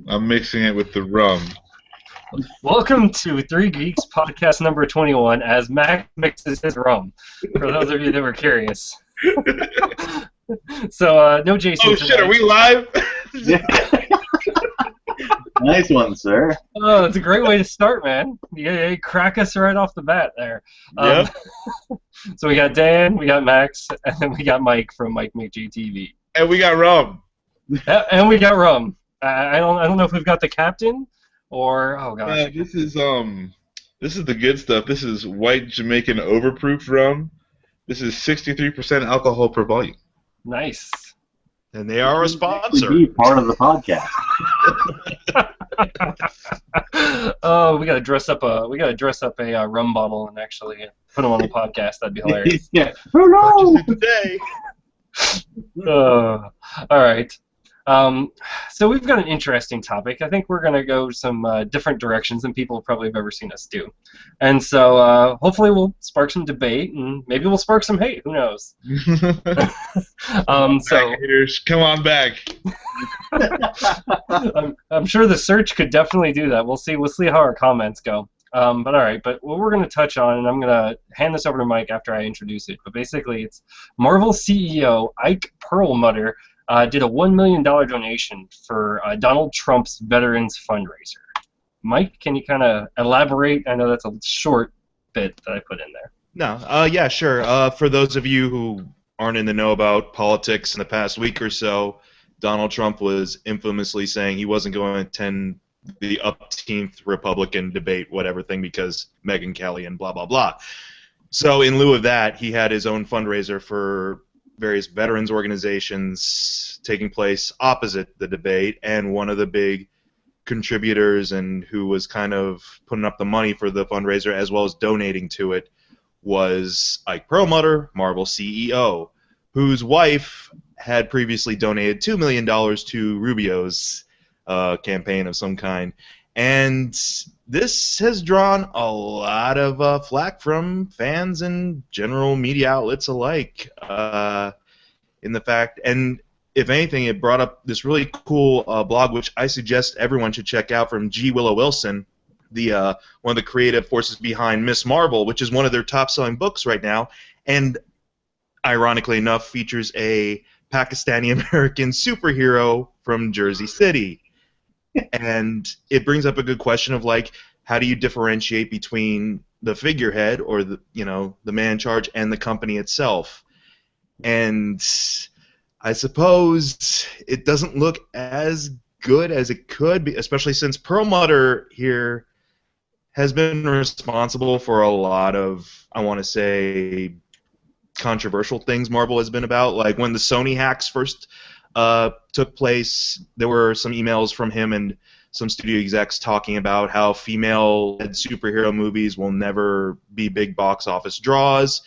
I'm mixing it with the rum. Welcome to Three Geeks podcast number 21 as Mac mixes his rum, for those of you that were curious. So, no Jason Oh shit, are tonight. we live? Yeah. Nice one, sir. Oh, it's a great way to start, man. You crack us right off the bat there. Um, Yep. so we got Dan, we got Max, and then we got Mike from Mike McGTV. And we got rum. And we got rum. I don't know if we've got the captain or, oh gosh. This is the good stuff. This is white Jamaican overproof rum. This is 63% alcohol per volume. Nice. And they are a sponsor. Be part of the podcast. Oh, we gotta dress up a rum bottle and actually put them on the podcast. That'd be hilarious. Yeah. Oh no! Today. All right. So we've got an interesting topic. I think we're gonna go some different directions than people probably have ever seen us do, and so hopefully we'll spark some debate and maybe we'll spark some hate. Who knows? So Haters, come on back. I'm sure the search could definitely do that. We'll see. We'll see how our comments go. But all right. But what we're going to touch on, and I'm going to hand this over to Mike after I introduce it. But basically, it's Marvel CEO Ike Perlmutter did a $1 million donation for Donald Trump's Veterans Fundraiser. Mike, can you kind of elaborate? I know that's a short bit that I put in there. No, yeah, sure. For those of you who aren't in the know about politics in the past week or so, Donald Trump was infamously saying he wasn't going to attend the upteenth Republican debate, whatever thing, because Megyn Kelly and blah, blah, blah. So in lieu of that, he had his own fundraiser for various veterans organizations taking place opposite the debate, and one of the big contributors and who was kind of putting up the money for the fundraiser as well as donating to it was Ike Perlmutter, Marvel CEO, whose wife had previously donated $2 million to Rubio's campaign of some kind. And this has drawn a lot of flack from fans and general media outlets alike in the fact, and if anything, it brought up this really cool blog, which I suggest everyone should check out, from G. Willow Wilson, the one of the creative forces behind Miss Marvel, which is one of their top-selling books right now, and ironically enough, features a Pakistani-American superhero from Jersey City. And it brings up a good question of, like, how do you differentiate between the figurehead, or the man in charge, and the company itself? And I suppose it doesn't look as good as it could be, especially since Perlmutter here has been responsible for a lot of, I want to say, controversial things Marvel has been about. Like when the Sony hacks first took place, there were some emails from him and some studio execs talking about how female-led superhero movies will never be big box office draws.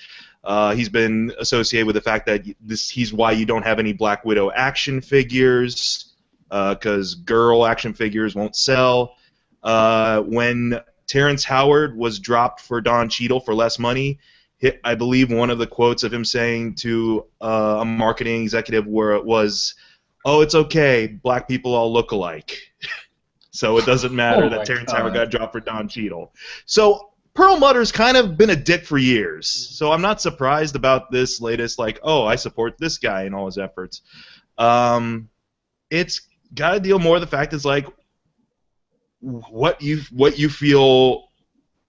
He's been associated with the fact that he's why you don't have any Black Widow action figures, because girl action figures won't sell. When Terrence Howard was dropped for Don Cheadle for less money, I believe one of the quotes of him saying to a marketing executive where it was, "Oh, it's okay, black people all look alike." So it doesn't matter that Terrence Howard got dropped for Don Cheadle. So Perlmutter's kind of been a dick for years, so I'm not surprised about this latest, like, oh, I support this guy and all his efforts. It's got to deal more with the fact it's like what you feel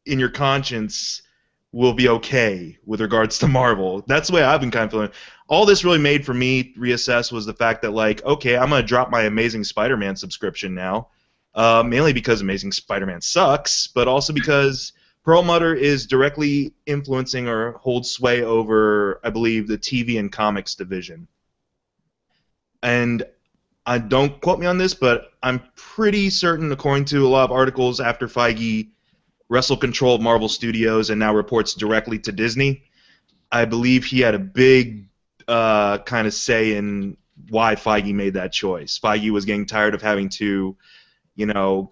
in your conscience will be okay with regards to Marvel. That's the way I've been kind of feeling. All this really made for me reassess was the fact that, like, okay, I'm going to drop my Amazing Spider-Man subscription now, mainly because Amazing Spider-Man sucks, but also because Perlmutter is directly influencing or holds sway over, I believe, the TV and comics division. And don't quote me on this, but I'm pretty certain, according to a lot of articles after Feige wrestled control of Marvel Studios and now reports directly to Disney, I believe he had a big kind of say in why Feige made that choice. Feige was getting tired of having to,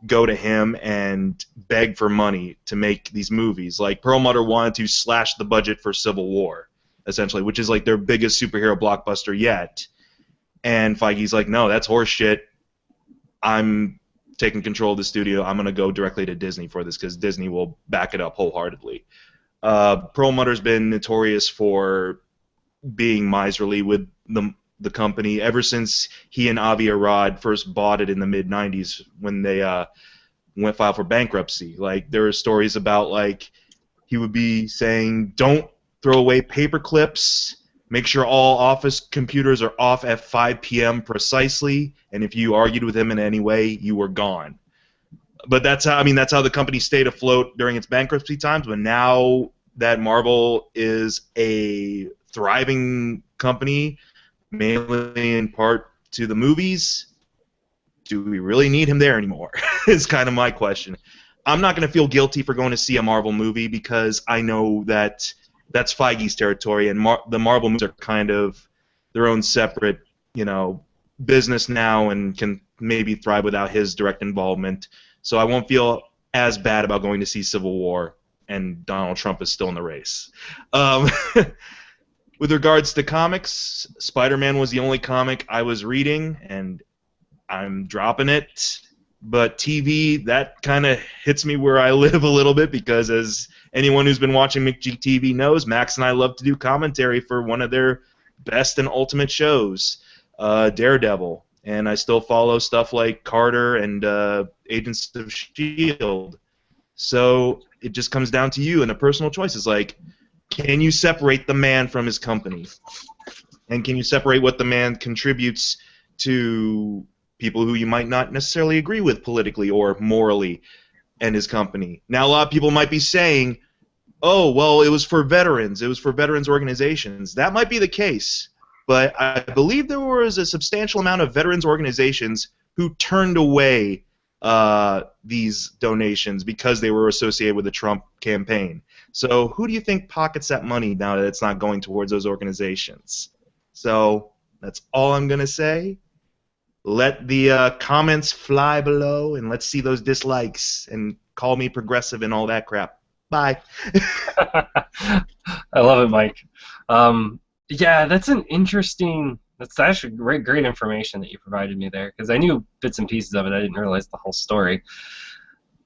go to him and beg for money to make these movies. Like, Perlmutter wanted to slash the budget for Civil War, essentially, which is like their biggest superhero blockbuster yet. And Feige's like, no, that's horse shit. I'm taking control of the studio, I'm going to go directly to Disney for this because Disney will back it up wholeheartedly. Perlmutter's been notorious for being miserly with the company ever since he and Avi Arad first bought it in the mid '90s when they went filed for bankruptcy. Like there are stories about like he would be saying, "Don't throw away paper clips. Make sure all office computers are off at 5 p.m. precisely, and if you argued with him in any way, you were gone." But that's how the company stayed afloat during its bankruptcy times. But now that Marvel is a thriving company, mainly in part to the movies, do we really need him there anymore? Is kind of my question. I'm not going to feel guilty for going to see a Marvel movie because I know that that's Feige's territory, and the Marvel movies are kind of their own separate, business now and can maybe thrive without his direct involvement. So I won't feel as bad about going to see Civil War, and Donald Trump is still in the race. With regards to comics, Spider-Man was the only comic I was reading, and I'm dropping it. But TV, that kind of hits me where I live a little bit because as anyone who's been watching McGTV knows, Max and I love to do commentary for one of their best and ultimate shows, Daredevil. And I still follow stuff like Carter and Agents of S.H.I.E.L.D. So it just comes down to you and a personal choice. It's like, can you separate the man from his company? And can you separate what the man contributes to people who you might not necessarily agree with politically or morally and his company? Now, a lot of people might be saying, oh, well, it was for veterans. It was for veterans organizations. That might be the case. But I believe there was a substantial amount of veterans organizations who turned away these donations because they were associated with the Trump campaign. So who do you think pockets that money now that it's not going towards those organizations? So that's all I'm going to say. Let the comments fly below, and let's see those dislikes, and call me progressive and all that crap. Bye. I love it, Mike. Yeah, that's actually great information that you provided me there, because I knew bits and pieces of it. I didn't realize the whole story.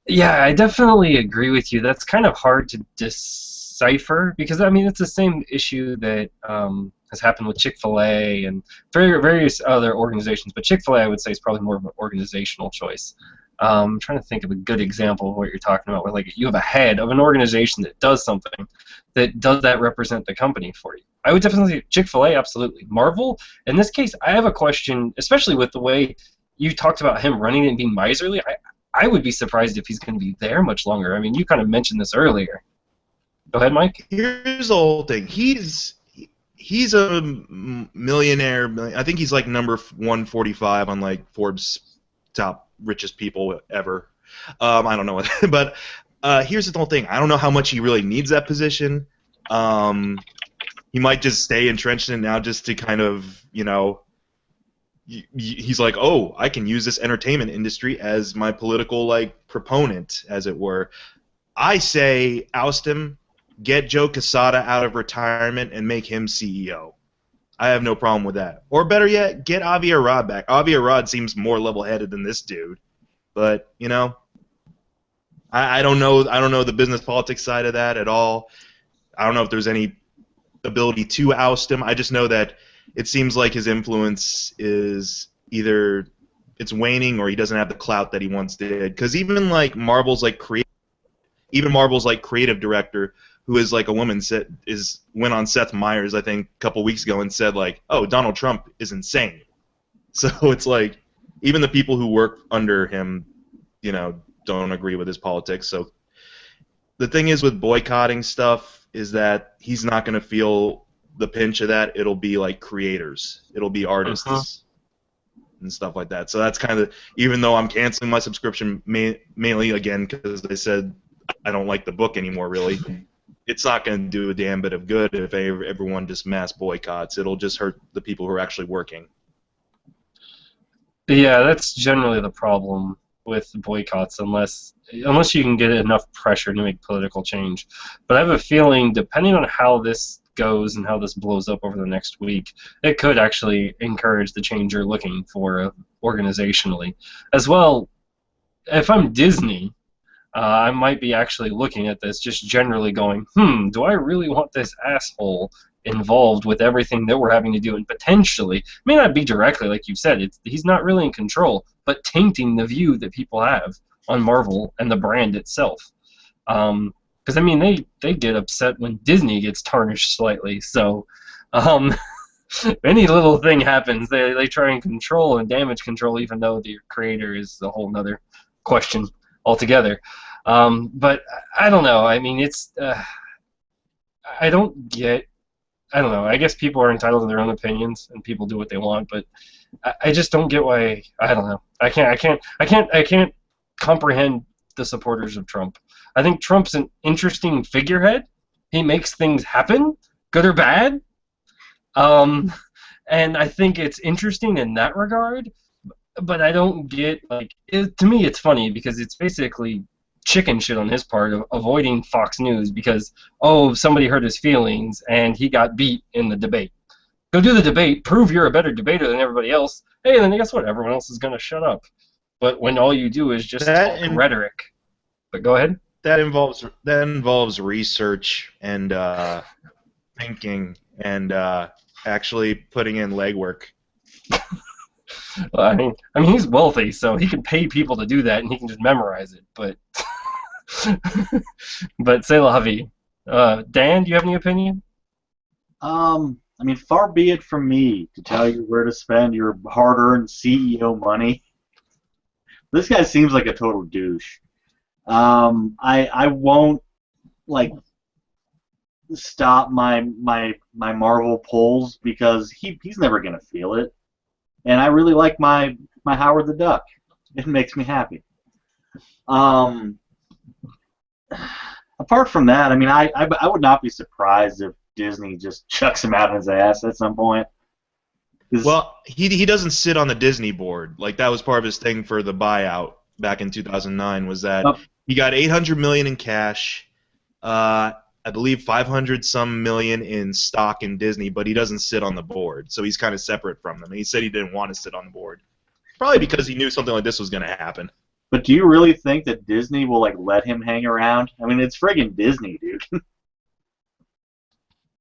Yeah, I definitely agree with you. That's kind of hard to decipher because, it's the same issue that has happened with Chick-fil-A and various other organizations. But Chick-fil-A, I would say, is probably more of an organizational choice. I'm trying to think of a good example of what you're talking about, where like you have a head of an organization that does something that represent the company for you. I would definitely say Chick-fil-A, absolutely. Marvel, in this case, I have a question, especially with the way you talked about him running and being miserly. I would be surprised if he's going to be there much longer. You kind of mentioned this earlier. Go ahead, Mike. Here's the whole thing. He's a millionaire. I think he's like number 145 on like Forbes' top richest people ever. I don't know, but here's the whole thing. I don't know how much he really needs that position. He might just stay entrenched in it now, just to kind of, he's like, oh, I can use this entertainment industry as my political like proponent, as it were. I say oust him, get Joe Quesada out of retirement, and make him CEO. I have no problem with that. Or better yet, get Avi Arad back. Avi Arad seems more level-headed than this dude. But, I don't know the business politics side of that at all. I don't know if there's any ability to oust him. I just know that it seems like his influence is either it's waning or he doesn't have the clout that he once did. Because even like Marvel's creative director, who is like a woman, went on Seth Meyers, I think, a couple weeks ago and said like, oh, Donald Trump is insane. So it's like even the people who work under him, don't agree with his politics. So the thing is with boycotting stuff is that he's not going to feel the pinch of that. It'll be like creators. It'll be artists and stuff like that. So that's kind of, even though I'm canceling my subscription mainly, again, because I said I don't like the book anymore, really, it's not going to do a damn bit of good if everyone just mass boycotts. It'll just hurt the people who are actually working. Yeah, that's generally the problem with boycotts, unless you can get enough pressure to make political change. But I have a feeling, depending on how this goes and how this blows up over the next week, it could actually encourage the change you're looking for organizationally. As well, if I'm Disney, I might be actually looking at this, just generally going, do I really want this asshole involved with everything that we're having to do, and potentially, may not be directly like you said, he's not really in control, but tainting the view that people have on Marvel and the brand itself. Because I mean, they get upset when Disney gets tarnished slightly. So, if any little thing happens, they try and control and damage control, even though the creator is a whole nother question altogether. But I don't know. I mean, it's I don't get. I don't know. I guess people are entitled to their own opinions, and people do what they want. But I just don't get why. I don't know. I can't comprehend the supporters of Trump. I think Trump's an interesting figurehead. He makes things happen, good or bad. And I think it's interesting in that regard. But I don't get, like, to me it's funny because it's basically chicken shit on his part of avoiding Fox News because, oh, somebody hurt his feelings and he got beat in the debate. Go do the debate, prove you're a better debater than everybody else, hey, then guess what? Everyone else is going to shut up. But when all you do is just talk rhetoric. But go ahead. That involves research and thinking and actually putting in legwork. I mean, he's wealthy, so he can pay people to do that, and he can just memorize it. But, but c'est la vie. Dan, do you have any opinion? I mean, far be it from me to tell you where to spend your hard-earned CEO money. This guy seems like a total douche. I won't like stop my Marvel pulls because he's never gonna feel it. And I really like my Howard the Duck. It makes me happy. Apart from that, I mean, I would not be surprised if Disney just chucks him out of his ass at some point. Well, he doesn't sit on the Disney board. Like, that was part of his thing for the buyout back in 2009 was that he got $800 million in cash, I believe 500 some million in stock in Disney, but he doesn't sit on the board, so he's kind of separate from them. And he said he didn't want to sit on the board, probably because he knew something like this was going to happen. But do you really think that Disney will like let him hang around? I mean, it's friggin' Disney, dude.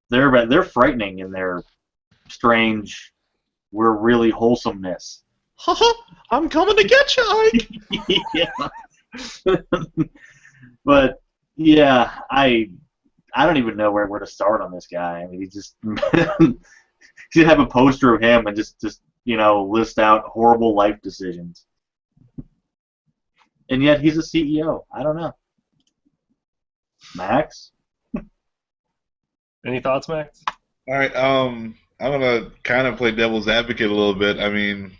They're frightening in their strange, we're really wholesomeness. I'm coming to get you, Ike. Yeah. But yeah, I don't even know where to start on this guy. I mean, he just should have a poster of him and just list out horrible life decisions. And yet he's a CEO. I don't know. Max? Any thoughts, Max? All right. I'm gonna kind of play devil's advocate a little bit. I mean,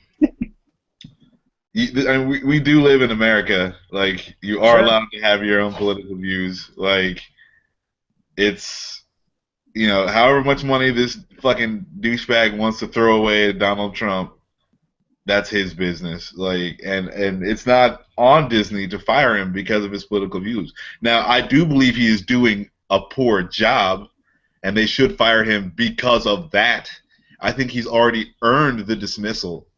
we do live in America. Like, you are allowed to have your own political views. Like, it's, however much money this fucking douchebag wants to throw away at Donald Trump, that's his business. Like, and it's not on Disney to fire him because of his political views. Now, I do believe he is doing a poor job, and they should fire him because of that. I think he's already earned the dismissal.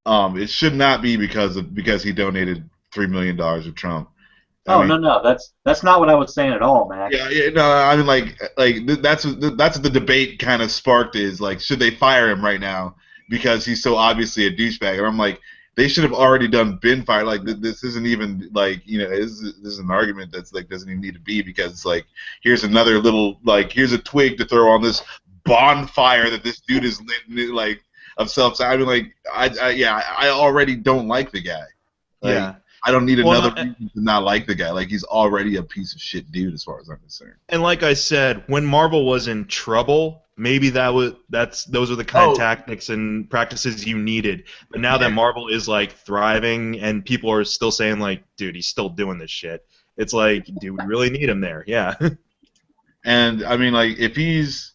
It should not be because he donated $3 million to Trump. No, that's not what I was saying at all, Max. Yeah, no, I mean, that's what the debate kind of sparked is, like, should they fire him right now because he's so obviously a douchebag? And I'm like, they should have already been fired. Like, this isn't even, like, this is an argument that's, like, doesn't even need to be, because it's like, here's another little, like, here's a twig to throw on this bonfire that this dude is lit, like, of self. I mean, like, I already don't like the guy. Like, yeah. I don't need another reason to not like the guy. Like, he's already a piece of shit dude as far as I'm concerned. And like I said, when Marvel was in trouble, maybe those are the kind of tactics and practices you needed. But now that Marvel is like thriving and people are still saying like, dude, he's still doing this shit. It's like, do we really need him there? Yeah. And I mean, like, if he's,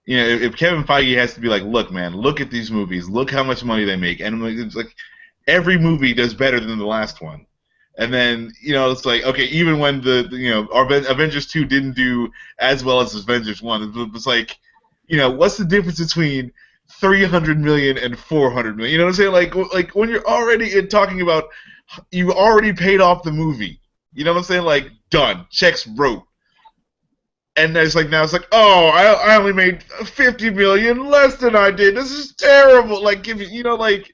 if Kevin Feige has to be like, look, man, look at these movies, look how much money they make, and it's like, every movie does better than the last one. And then, it's like, okay, even when our Avengers 2 didn't do as well as Avengers 1, it was like, what's the difference between 300 million and 400 million? You know what I'm saying? Like when you're already talking about You already paid off the movie. You know what I'm saying? Like, done. Checks wrote. And it's like, now it's like, oh, I only made $50 million less than I did. This is terrible. Like, give me, like,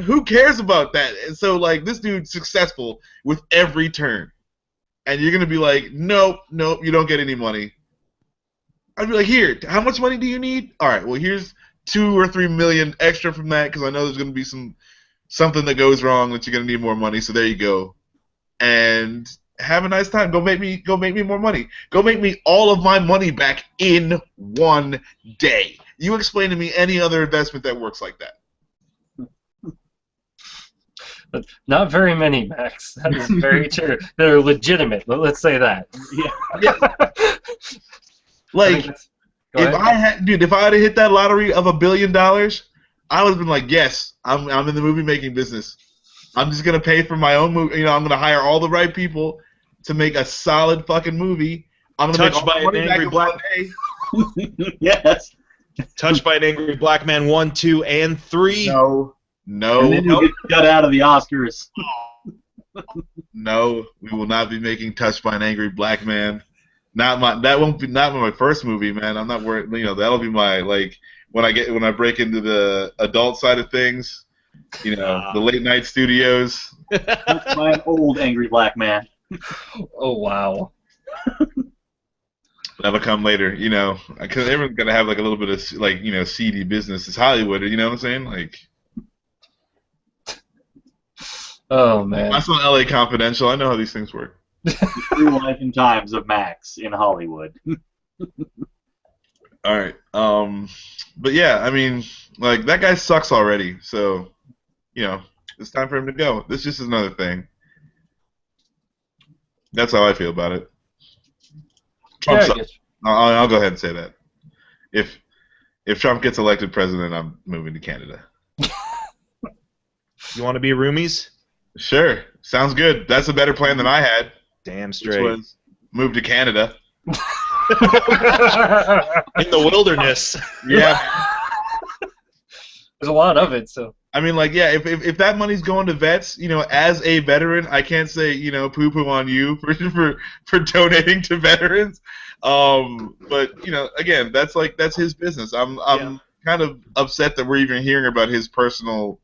who cares about that? And so, like, this dude's successful with every turn. And you're going to be like, nope, you don't get any money. I'd be like, here, how much money do you need? All right, well, here's 2 or 3 million extra from that because I know there's going to be something that goes wrong that you're going to need more money. So there you go. And have a nice time. Go make me more money. Go make me all of my money back in one day. You explain to me any other investment that works like that. But not very many, Max. That is very true. They're legitimate. Let's say that. Yeah. Like, if I had hit that lottery of $1 billion, I would have been like, yes, I'm in the movie making business. I'm just gonna pay for my own movie. I'm gonna hire all the right people to make a solid fucking movie. I'm gonna Touched by an angry black man. Yes. Touched by an angry black man 1, 2, and 3. No. No. And then you get cut out of the Oscars. No, we will not be making Touched by an Angry Black Man. That won't be my first movie, man. I'm not worried. That'll be my when I break into the adult side of things. The late night studios. Touched by an old angry black man. Oh wow. That'll come later, because everyone's gonna have a little bit of seedy business. It's Hollywood, you know what I'm saying? Like. Oh man. I saw LA Confidential. I know how these things work. The true life and times of Max in Hollywood. All right. But yeah, I mean, that guy sucks already. So, it's time for him to go. This just is another thing. That's how I feel about it. Trump sucks. I'll go ahead and say that. If Trump gets elected president, I'm moving to Canada. You want to be roomies? Sure. Sounds good. That's a better plan than I had. Damn straight. Which was move to Canada. In the wilderness. Yeah. There's a lot of it, so. I mean, if that money's going to vets, as a veteran, I can't say, poo-poo on you for donating to veterans. But, again, that's his business. I'm kind of upset that we're even hearing about his personal,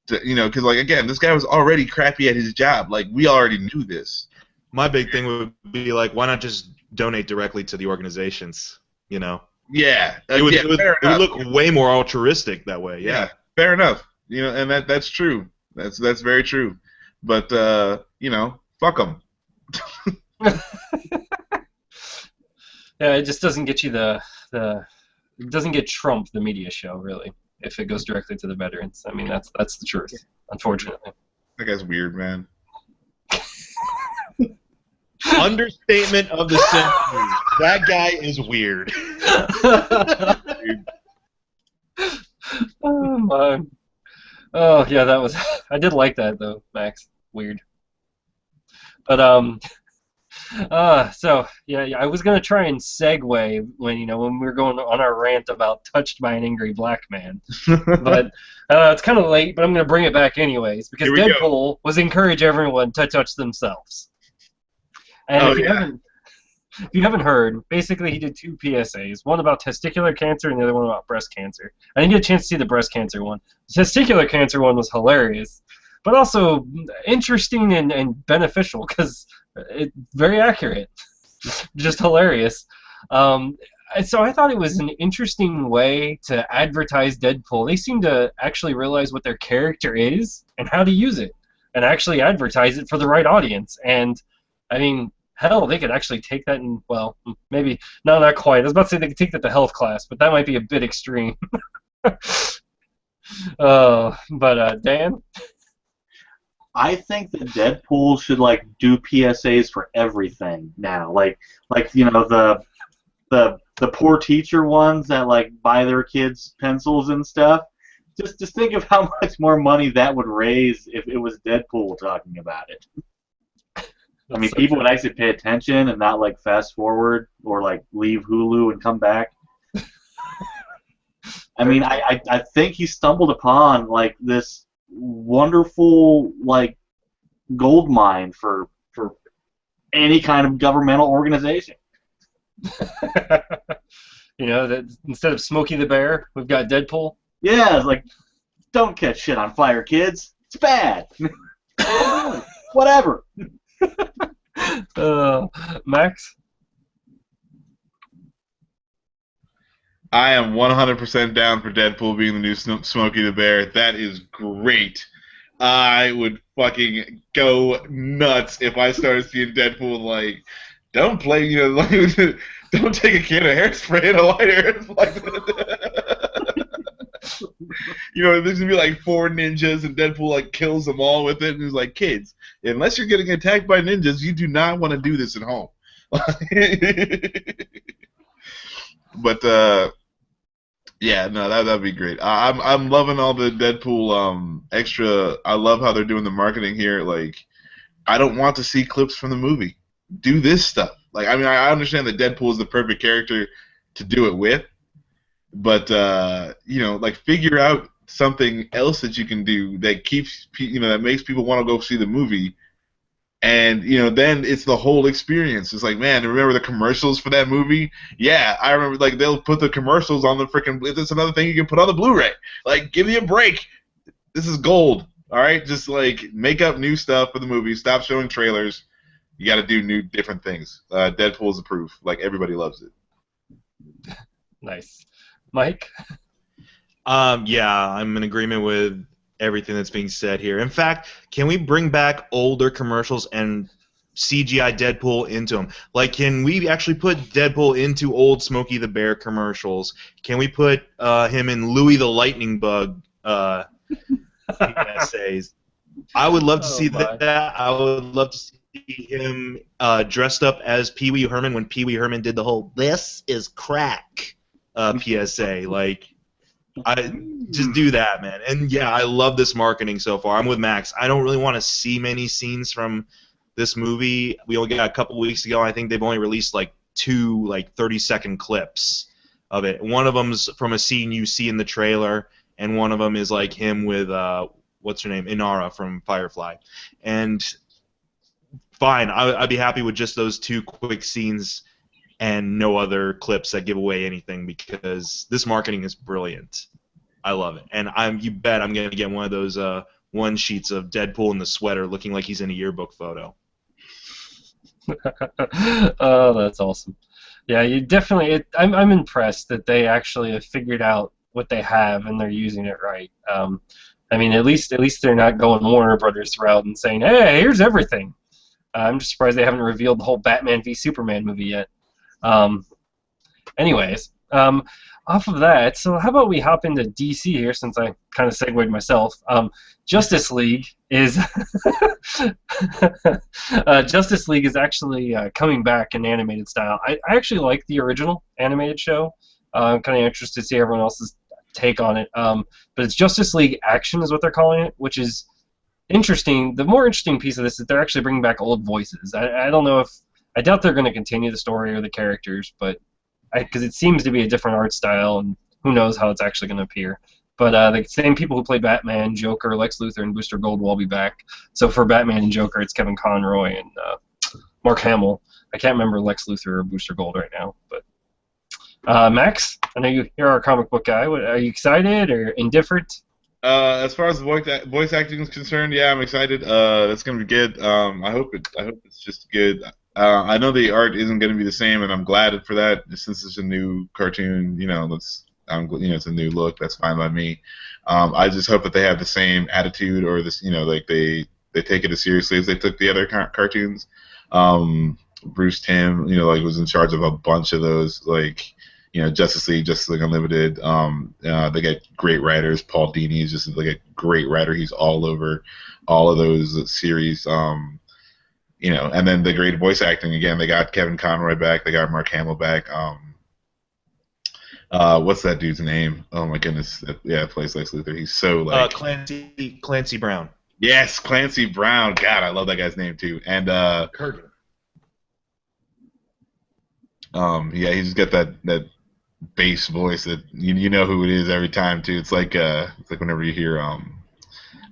because, again, this guy was already crappy at his job. We already knew this. My big thing would be, why not just donate directly to the organizations, Yeah. It would look way more altruistic that way, yeah. Fair enough. And that's true. That's very true. But, fuck them. Yeah, it just doesn't get you it doesn't get Trump the media show, really, if it goes directly to the veterans. I mean, that's the truth, unfortunately. That guy's weird, man. Understatement of the century. That guy is weird. Oh, man. Oh, yeah, that was... I did like that, though, Max. Weird. But, so, yeah, I was going to try and segue when we were going on our rant about Touched by an Angry Black Man. But it's kind of late, but I'm going to bring it back anyways, because Deadpool was encourage everyone to touch themselves. And if you haven't heard, basically he did 2 PSAs, one about testicular cancer and the other one about breast cancer. I didn't get a chance to see the breast cancer one. The testicular cancer one was hilarious, but also interesting and beneficial because it's very accurate. Just hilarious. So I thought it was an interesting way to advertise Deadpool. They seem to actually realize what their character is and how to use it and actually advertise it for the right audience. And I mean, hell, they could actually take that and, well, maybe, no, not quite. I was about to say they could take that to health class, but that might be a bit extreme. But Dan? I think that Deadpool should, do PSAs for everything now. The poor teacher ones that, buy their kids pencils and stuff. Just think of how much more money that would raise if it was Deadpool talking about it. I mean, people would actually pay attention and not fast forward or leave Hulu and come back. I mean, I think he stumbled upon this wonderful gold mine for any kind of governmental organization. You know, that instead of Smokey the Bear, we've got Deadpool. Yeah, it's like, don't catch shit on fire, kids. It's bad. Whatever. Max? I am 100% down for Deadpool being the new Smokey the Bear. That is great. I would fucking go nuts if I started seeing Deadpool like, don't play, like, don't take a can of hairspray and a lighter. Like, there's gonna be like 4 ninjas and Deadpool like kills them all with it, and he's like, kids, unless you're getting attacked by ninjas, you do not want to do this at home. But yeah, no, that'd be great. I'm loving all the Deadpool extra. I love how they're doing the marketing here. Like, I don't want to see clips from the movie. Do this stuff. Like, I mean, I understand that Deadpool is the perfect character to do it with, but like, figure out something else that you can do that keeps that makes people want to go see the movie. And, then it's the whole experience. It's like, man, remember the commercials for that movie? Yeah, I remember, like, they'll put the commercials on the freaking... That's another thing you can put on the Blu-ray. Like, give me a break. This is gold, all right? Just, like, make up new stuff for the movie. Stop showing trailers. You got to do new, different things. Deadpool's the proof. Like, everybody loves it. Nice. Mike? Yeah, I'm in agreement with everything that's being said here. In fact, can we bring back older commercials and CGI Deadpool into them? Like, can we actually put Deadpool into old Smokey the Bear commercials? Can we put him in Louie the Lightning Bug PSAs? I would love to see that. I would love to see him dressed up as Pee Wee Herman when Pee Wee Herman did the whole "This is crack" PSA. Like, I just do that, man. And yeah, I love this marketing so far. I'm with Max. I don't really want to see many scenes from this movie. We only got a couple weeks ago. I think they've only released like 2 30-second clips of it. One of them's from a scene you see in the trailer, and one of them is like him with what's her name, Inara from Firefly. And fine, I'd be happy with just those 2 quick scenes and no other clips that give away anything, because this marketing is brilliant. I love it, and you bet I'm gonna get one of those one sheets of Deadpool in the sweater, looking like he's in a yearbook photo. Oh, that's awesome. Yeah, you definitely. I'm impressed that they actually have figured out what they have and they're using it right. I mean, at least they're not going Warner Brothers route and saying, "Hey, here's everything." I'm just surprised they haven't revealed the whole Batman v Superman movie yet. Anyways, off of that, so how about we hop into DC here, since I kind of segued myself. Justice League is Justice League is actually coming back in animated style. I actually like the original animated show. I'm kind of interested to see everyone else's take on it. But it's Justice League Action is what they're calling it, which is interesting. The more interesting piece of this is they're actually bringing back old voices. I don't know if I doubt they're going to continue the story or the characters, but because it seems to be a different art style, and who knows how it's actually going to appear. But the same people who played Batman, Joker, Lex Luthor, and Booster Gold will all be back. So for Batman and Joker, it's Kevin Conroy and Mark Hamill. I can't remember Lex Luthor or Booster Gold right now. But Max, I know you're our comic book guy. Are you excited or indifferent? As far as the voice acting is concerned, yeah, I'm excited. That's gonna be good. I hope it's just good. I know the art isn't gonna be the same, and I'm glad for that. Since it's a new cartoon, it's a new look. That's fine by me. I just hope that they have the same attitude, or this, like they take it as seriously as they took the other cartoons. Bruce Timm, was in charge of a bunch of those, Justice League Unlimited. They got great writers. Paul Dini is just like a great writer. He's all over all of those series. And then the great voice acting again. They got Kevin Conroy back. They got Mark Hamill back. What's that dude's name? Oh my goodness. Plays Lex Luthor. He's so like Clancy Brown. Yes, Clancy Brown. God, I love that guy's name too. And Kurgan. He's got that bass voice that you know who it is every time too. It's like whenever you hear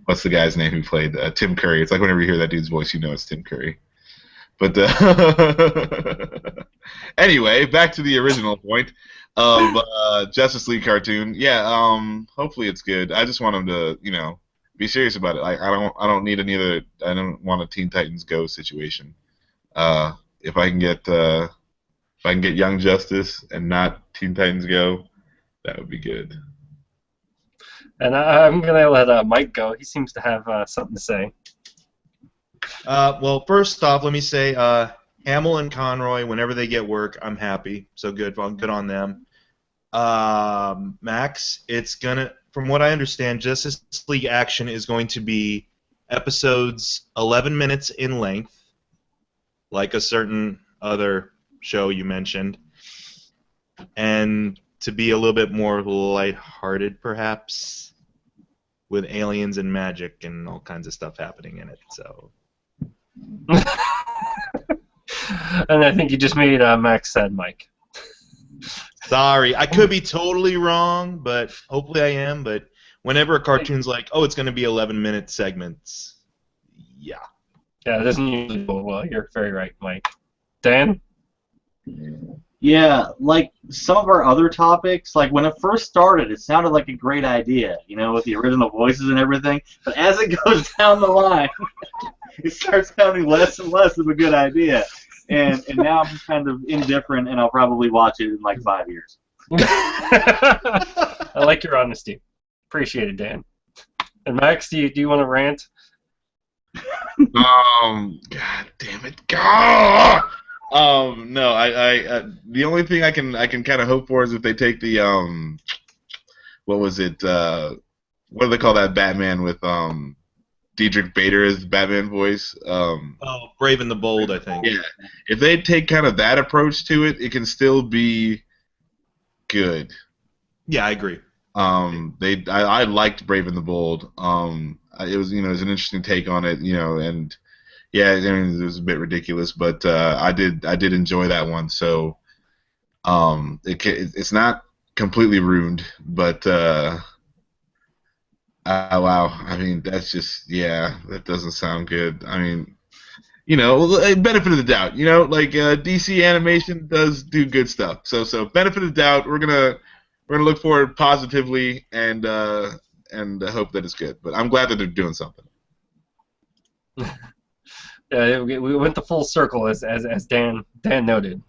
what's the guy's name who played Tim Curry? It's like whenever you hear that dude's voice, you know it's Tim Curry. But anyway, back to the original point of Justice League cartoon. Yeah, hopefully it's good. I just want him to, be serious about it. I don't need any other. I don't want a Teen Titans Go situation. If I can get Young Justice and not Teen Titans Go, that would be good. And I'm gonna let Mike go. He seems to have something to say. Well, first off, let me say, Hamill and Conroy, whenever they get work, I'm happy. So good on them. Max, it's gonna, from what I understand, Justice League Action is going to be episodes 11 minutes in length, like a certain other show you mentioned, and to be a little bit more lighthearted, perhaps, with aliens and magic and all kinds of stuff happening in it. So. And I think you just made Max sad, Mike. Sorry, I could be totally wrong, but hopefully I am. But whenever a cartoon's like, oh, it's going to be 11-minute segments, yeah. Yeah, it doesn't usually go well. You're very right, Mike. Dan? Yeah, like some of our other topics, like when it first started, it sounded like a great idea, with the original voices and everything. But as it goes down the line, it starts sounding less and less of a good idea. And now I'm kind of indifferent, and I'll probably watch it in like 5 years. I like your honesty. Appreciate it, Dan. And Max, do you want to rant? God damn it! God. No, I the only thing I can kind of hope for is if they take the what was it? What do they call that Batman with Diedrich Bader as the Batman voice? Brave and the Bold, I think. Yeah, if they take kind of that approach to it, it can still be good. Yeah, I agree. I liked Brave and the Bold. It was it was an interesting take on it, and. Yeah, I mean, it was a bit ridiculous, but I did enjoy that one. So it's not completely ruined, but wow, I mean that's just that doesn't sound good. I mean, benefit of the doubt, like DC animation does do good stuff. So benefit of the doubt, we're gonna look forward positively and hope that it's good. But I'm glad that they're doing something. We went the full circle, as Dan noted.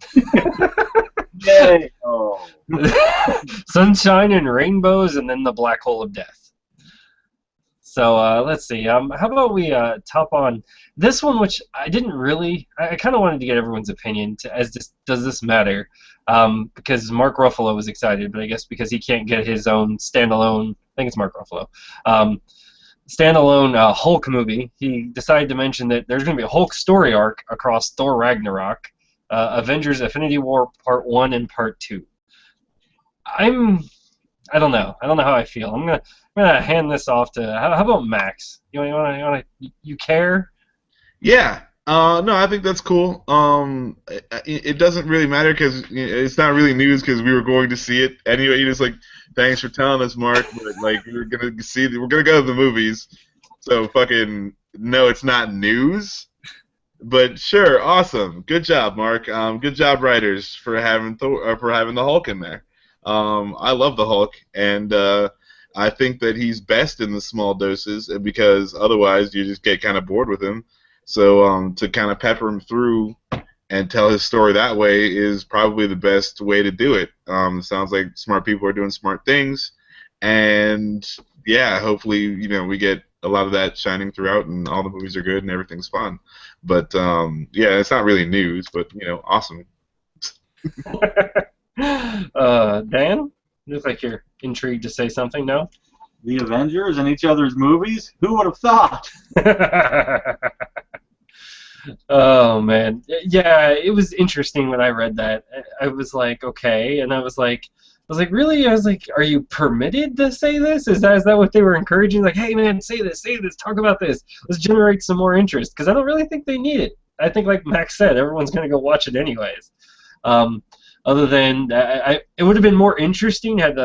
Yay! Oh. Sunshine and rainbows, and then the black hole of death. So let's see. How about we top on this one, which I didn't really. I kind of wanted to get everyone's opinion. Does this matter? Because Mark Ruffalo was excited, but I guess because he can't get his own standalone. I think it's Mark Ruffalo. Standalone Hulk movie, he decided to mention that there's going to be a Hulk story arc across Thor Ragnarok, Avengers Infinity War Part 1 and Part 2. I don't know how I feel. I'm gonna hand this off to how about Max? You care? Yeah. No, I think that's cool. It doesn't really matter because it's not really news because we were going to see it anyway. Just like, thanks for telling us, Mark. But like, we're gonna go to the movies. So fucking no, it's not news. But sure, awesome, good job, Mark. Good job, writers, for having the Hulk in there. I love the Hulk, and I think that he's best in the small doses because otherwise you just get kind of bored with him. So to kind of pepper him through and tell his story that way is probably the best way to do it. It sounds like smart people are doing smart things, and yeah, hopefully we get a lot of that shining throughout, and all the movies are good and everything's fun. But yeah, it's not really news, but awesome. Dan, looks like you're intrigued to say something. No? The Avengers in each other's movies? Who would have thought? Oh man, yeah, it was interesting when I read that. I was like, okay, and I was like, really? I was like, are you permitted to say this? Is that what they were encouraging? Like, hey man, say this, talk about this. Let's generate some more interest, because I don't really think they need it. I think, like Max said, everyone's gonna go watch it anyways. Other than it would have been more interesting had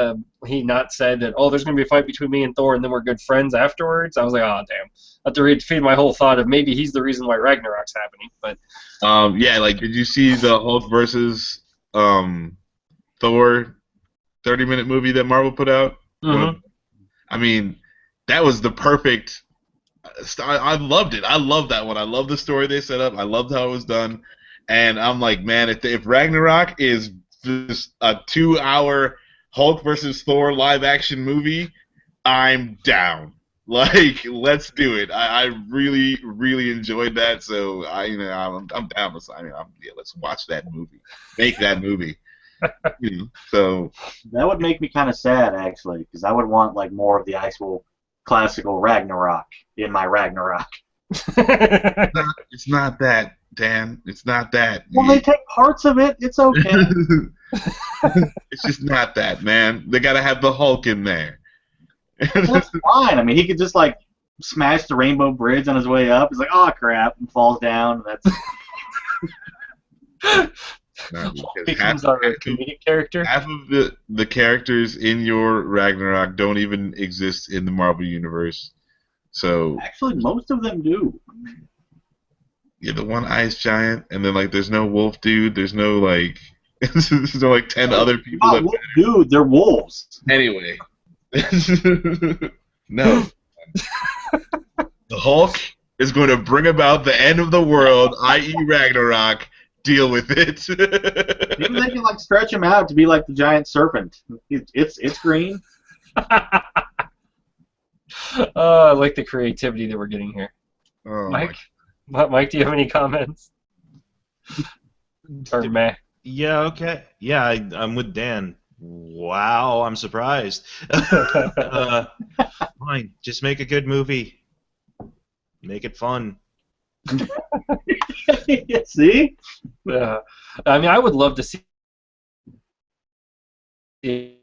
he not said that, oh, there's going to be a fight between me and Thor, and then we're good friends afterwards. I was like, oh, damn. I have to defeat my whole thought of maybe he's the reason why Ragnarok's happening. But yeah, like, did you see the Hulk versus Thor 30-minute movie that Marvel put out? mm-hmm. I mean, that was the perfect. I loved it. I love that one. I love the story they set up. I loved how it was done. And I'm like, man, if Ragnarok is just a 2-hour Hulk versus Thor live action movie, I'm down. Like, let's do it. I really, really enjoyed that. So I'm down. Let's watch that movie. Make that movie. So that would make me kind of sad, actually, because I would want like more of the actual classical Ragnarok in my Ragnarok. it's not that, Dan. It's not that. Well, they take parts of it. It's okay. It's just not that, man. They gotta have the Hulk in there. That's fine. I mean, he could just like smash the Rainbow Bridge on his way up. He's like, oh crap, and falls down. That's. No, becomes our comedic character. Half of the characters in your Ragnarok don't even exist in the Marvel universe. So actually, most of them do. Yeah, the one ice giant, and then like there's no wolf dude. There's no like there's no like 10 other people. Oh, dude, they're wolves. Anyway, no. The Hulk is going to bring about the end of the world, i.e. Ragnarok. Deal with it. Maybe they can like stretch him out to be like the giant serpent. It's green. I like the creativity that we're getting here. Oh, Mike, do you have any comments? Or meh? Yeah. Okay. Yeah, I'm with Dan. Wow, I'm surprised. Fine, just make a good movie. Make it fun. See? I mean, I would love to see because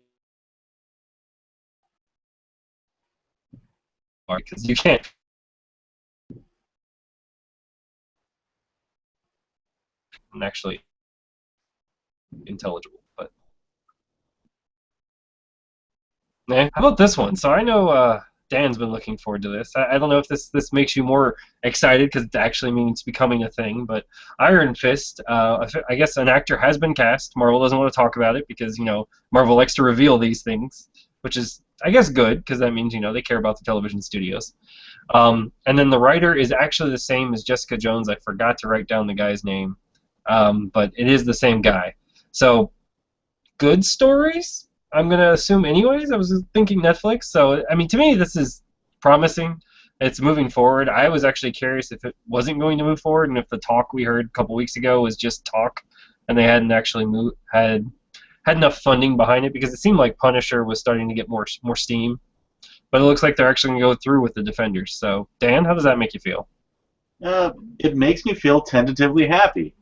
you can't actually intelligible. But how about this one? So I know Dan's been looking forward to this. I don't know if this makes you more excited because it actually means becoming a thing, but Iron Fist, I guess an actor has been cast. Marvel doesn't want to talk about it because, Marvel likes to reveal these things, which is, I guess, good because that means, they care about the television studios. And then the writer is actually the same as Jessica Jones. I forgot to write down the guy's name, but it is the same guy. So, good stories? I'm going to assume anyways. I was thinking Netflix. So, I mean, to me, this is promising. It's moving forward. I was actually curious if it wasn't going to move forward and if the talk we heard a couple weeks ago was just talk and they hadn't actually had enough funding behind it because it seemed like Punisher was starting to get more steam. But it looks like they're actually going to go through with the Defenders. So, Dan, how does that make you feel? It makes me feel tentatively happy.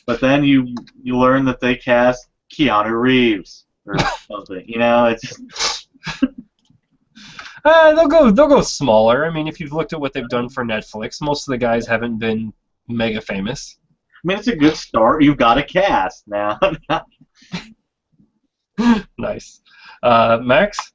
But then you learn that they cast Keanu Reeves. Or something, it's just... they'll go smaller. I mean, if you've looked at what they've done for Netflix, most of the guys haven't been mega famous. I mean, it's a good start. You've got a cast now. Nice. Max?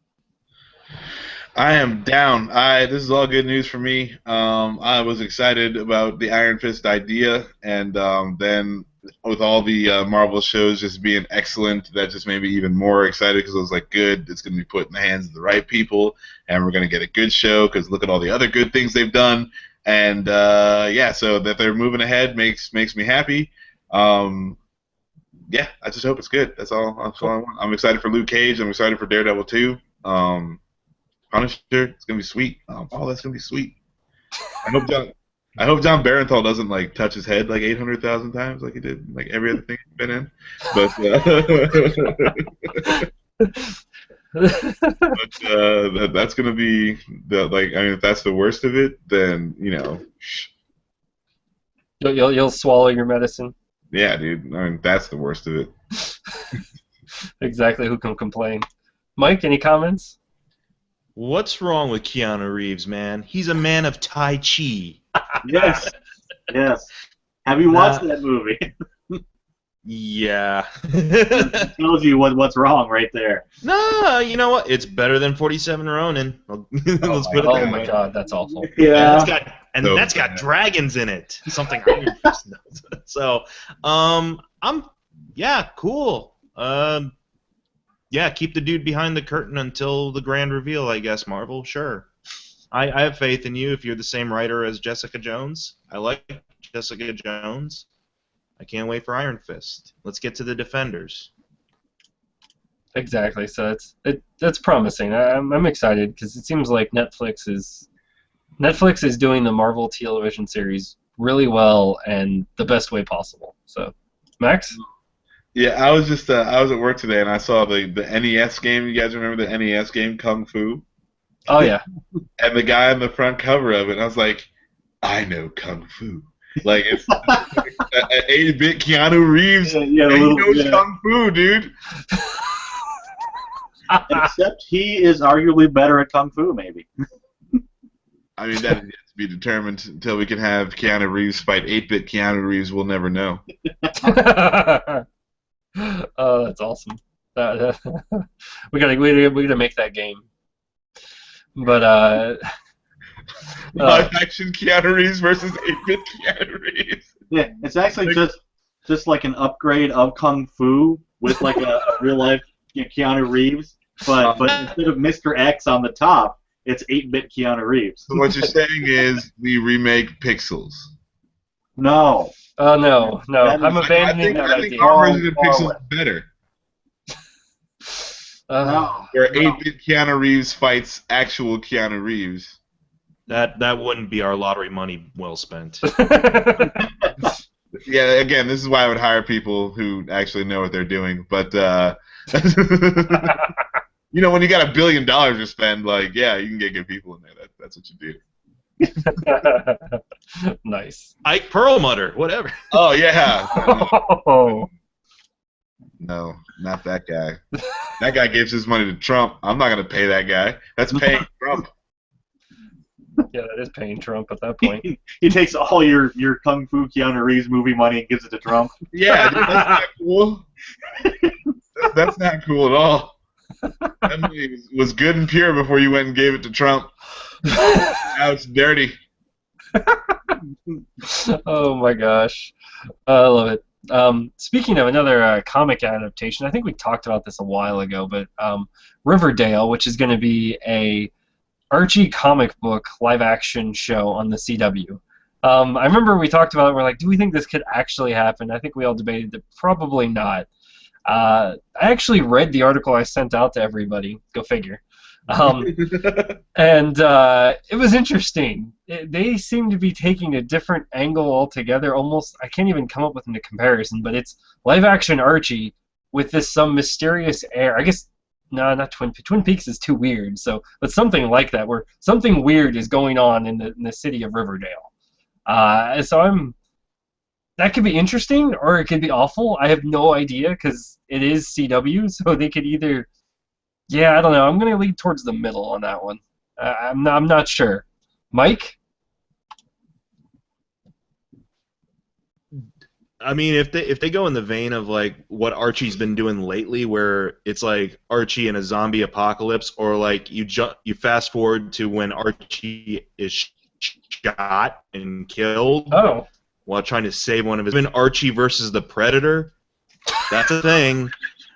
I am down. This is all good news for me. I was excited about the Iron Fist idea, and then with all the Marvel shows just being excellent, that just made me even more excited because I was like, good, it's going to be put in the hands of the right people, and we're going to get a good show because look at all the other good things they've done. And, so that they're moving ahead makes me happy. Yeah, I just hope it's good. That's all I want. I'm excited for Luke Cage. I'm excited for Daredevil 2. Punisher, it's going to be sweet. That's going to be sweet. I hope John Barenthal doesn't like touch his head like 800,000 times like he did like every other thing he's been in. But, that's gonna be if that's the worst of it, then you'll swallow your medicine. Yeah, dude. I mean, that's the worst of it. Exactly. Who can complain? Mike, any comments? What's wrong with Keanu Reeves, man? He's a man of Tai Chi. Yes. Have you watched that movie? Yeah. It tells you what's wrong right there. No, you know what? It's better than 47 Ronin. Let's put it Oh that my way. god, that's awful. Yeah. And So that's got bad. dragons in it. Something Iron Fist knows. So, yeah, cool. Yeah, keep the dude behind the curtain until the grand reveal, I guess, Marvel. Sure. I have faith in you if you're the same writer as Jessica Jones. I like Jessica Jones. I can't wait for Iron Fist. Let's get to the Defenders. Exactly. So that's promising. I'm excited because it seems like Netflix is doing the Marvel television series really well and the best way possible. So, Max? Yeah, I was just I was at work today and I saw the NES game. You guys remember the NES game Kung Fu? Oh yeah. And the guy on the front cover of it, and I was like, I know Kung Fu. Like it's an 8-bit Keanu Reeves. Yeah, And he knows yeah. Kung Fu, dude. Except he is arguably better at Kung Fu, maybe. I mean, that is yet to be determined until we can have Keanu Reeves fight 8-bit Keanu Reeves. We'll never know. Oh, that's awesome. We gotta make that game. But Live action Keanu Reeves versus 8-bit Keanu Reeves. Yeah, it's actually just like an upgrade of Kung Fu with like a real life Keanu Reeves, but instead of Mr. X on the top, it's 8-bit Keanu Reeves. So what you're saying is we remake Pixels. No. oh no, I'm abandoning that I think idea. our version of Far Pixels away. is better. No. Where No. 8-bit Keanu Reeves fights actual Keanu Reeves. That wouldn't be our lottery money well spent. Yeah, again, this is why I would hire people who actually know what they're doing. But you know, when you got $1 billion to spend, like, yeah, you can get good people in there. That's what you do. Nice. Ike Perlmutter, whatever. Oh yeah. Oh. No, not that guy. That guy gives his money to Trump. I'm not gonna pay that guy. That's paying Trump. Yeah, that is paying Trump at that point. He takes all your Kung Fu Keanu Reeves movie money and gives it to Trump. Yeah, dude, that's not cool. That's not cool at all. That money was good and pure before you went and gave it to Trump. Now it's dirty. Oh my gosh, I love it. Speaking of another comic adaptation, I think we talked about this a while ago, but Riverdale, which is going to be a Archie comic book live action show on the CW. I remember we talked about it. We're like, do we think this could actually happen? I think we all debated that probably not. I actually read the article I sent out to everybody. Go figure. And it was interesting. They seem to be taking a different angle altogether. Almost, I can't even come up with a comparison, but it's live-action Archie with this some mysterious air. I guess, no, not Twin Peaks is too weird. So, but something like that, where something weird is going on in the city of Riverdale. So that could be interesting, or it could be awful. I have no idea because it is CW, so they could either. Yeah, I don't know. I'm going to lead towards the middle on that one. I'm not sure. Mike? I mean, if they go in the vein of like what Archie's been doing lately, where it's like Archie in a zombie apocalypse, or like you fast forward to when Archie is shot and killed while trying to save one of his. When Archie versus the Predator, that's a thing.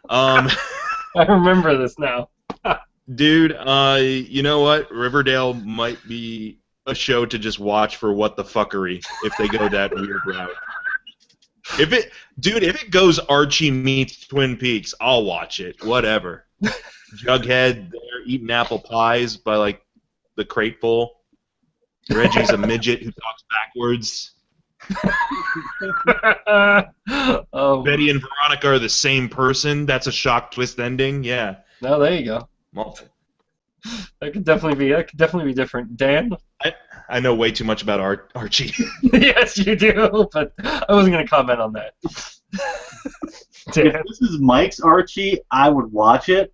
I remember this now. Dude, you know what? Riverdale might be a show to just watch for what the fuckery if they go that weird route. If it goes Archie meets Twin Peaks, I'll watch it. Whatever. Jughead there eating apple pies by like the crateful. Reggie's a midget who talks backwards. Betty and Veronica are the same person. That's a shock twist ending. Yeah. No, there you go. That could definitely be different. Dan? I know way too much about Archie. Yes, you do, but I wasn't going to comment on that. Dan? If this is Mike's Archie, I would watch it.